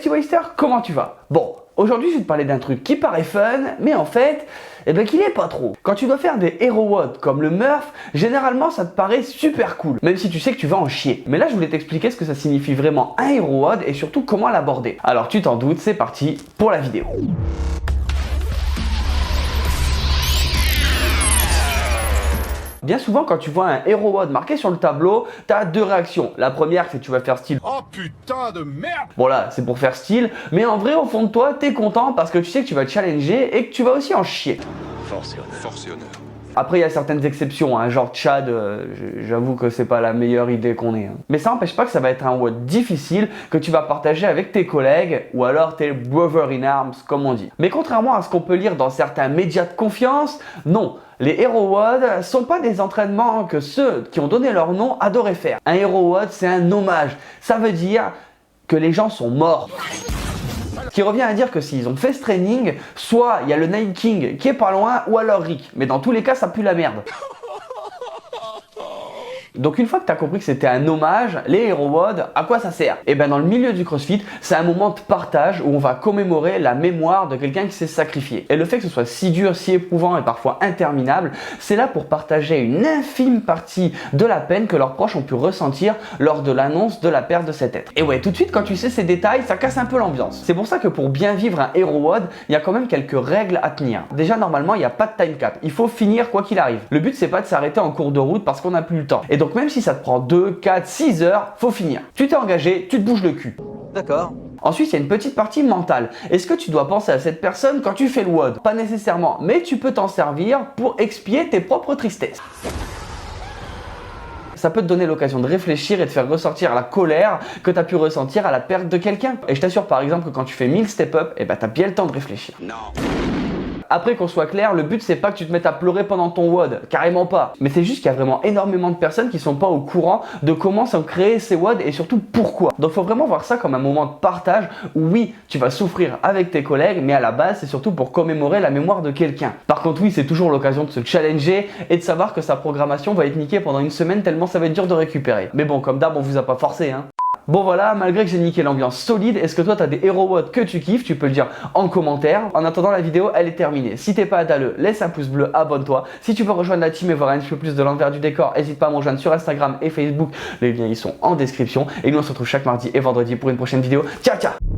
petit Waster, comment tu vas? Bon, aujourd'hui je vais te parler d'un truc qui paraît fun, mais en fait, qu'il est pas trop. Quand tu dois faire des hero WOD comme le Murph, généralement ça te paraît super cool, même si tu sais que tu vas en chier. Mais là je voulais t'expliquer ce que ça signifie vraiment un hero WOD et surtout comment l'aborder. Alors tu t'en doutes, c'est parti pour la vidéo. Bien souvent, quand tu vois un hero WOD marqué sur le tableau, t'as deux réactions. La première, c'est que tu vas faire style. Oh putain de merde! Voilà, c'est pour faire style. Mais en vrai, au fond de toi, t'es content parce que tu sais que tu vas te challenger et que tu vas aussi en chier. Force et honneur. Force et honneur. Après, il y a certaines exceptions, hein, genre Chad, j'avoue que c'est pas la meilleure idée qu'on ait. Hein. Mais ça n'empêche pas que ça va être un WOD difficile que tu vas partager avec tes collègues ou alors tes brothers in arms, comme on dit. Mais contrairement à ce qu'on peut lire dans certains médias de confiance, non. Les hero WOD sont pas des entraînements que ceux qui ont donné leur nom adoraient faire. Un hero WOD, c'est un hommage. Ça veut dire que les gens sont morts. Ce qui revient à dire que s'ils ont fait ce training, soit il y a le Night King qui est pas loin, ou alors Rick. Mais dans tous les cas, ça pue la merde. Donc une fois que tu as compris que c'était un hommage, les hero WOD, à quoi ça sert? Et bien dans le milieu du CrossFit, c'est un moment de partage où on va commémorer la mémoire de quelqu'un qui s'est sacrifié. Et le fait que ce soit si dur, si éprouvant et parfois interminable, c'est là pour partager une infime partie de la peine que leurs proches ont pu ressentir lors de l'annonce de la perte de cet être. Et ouais, tout de suite quand tu sais ces détails, ça casse un peu l'ambiance. C'est pour ça que pour bien vivre un hero WOD, il y a quand même quelques règles à tenir. Déjà normalement, il n'y a pas de time cap. Il faut finir quoi qu'il arrive. Le but c'est pas de s'arrêter en cours de route parce qu'on n'a plus le temps. Et donc même si ça te prend 2, 4, 6 heures, faut finir. Tu t'es engagé, tu te bouges le cul. D'accord. Ensuite, il y a une petite partie mentale. Est-ce que tu dois penser à cette personne quand tu fais le WOD? Pas nécessairement, mais tu peux t'en servir pour expier tes propres tristesses. Ça peut te donner l'occasion de réfléchir et de faire ressortir la colère que tu as pu ressentir à la perte de quelqu'un. Et je t'assure par exemple que quand tu fais 1000 step-up, tu as bien le temps de réfléchir. Non. Après qu'on soit clair, le but c'est pas que tu te mettes à pleurer pendant ton WOD, carrément pas. Mais c'est juste qu'il y a vraiment énormément de personnes qui sont pas au courant de comment sont créés ces WOD et surtout pourquoi. Donc faut vraiment voir ça comme un moment de partage où oui, tu vas souffrir avec tes collègues, mais à la base c'est surtout pour commémorer la mémoire de quelqu'un. Par contre oui, c'est toujours l'occasion de se challenger et de savoir que sa programmation va être niquée pendant une semaine tellement ça va être dur de récupérer. Mais bon, comme d'hab, on vous a pas forcé hein. Bon voilà, malgré que j'ai niqué l'ambiance solide, est-ce que toi t'as des hero WOD que tu kiffes? Tu peux le dire en commentaire. En attendant, la vidéo elle est terminée. Si t'es pas adaleux, laisse un pouce bleu, abonne-toi. Si tu veux rejoindre la team et voir un petit peu plus de l'envers du décor, n'hésite pas à me rejoindre sur Instagram et Facebook. Les liens ils sont en description. Et nous on se retrouve chaque mardi et vendredi pour une prochaine vidéo. Ciao ciao.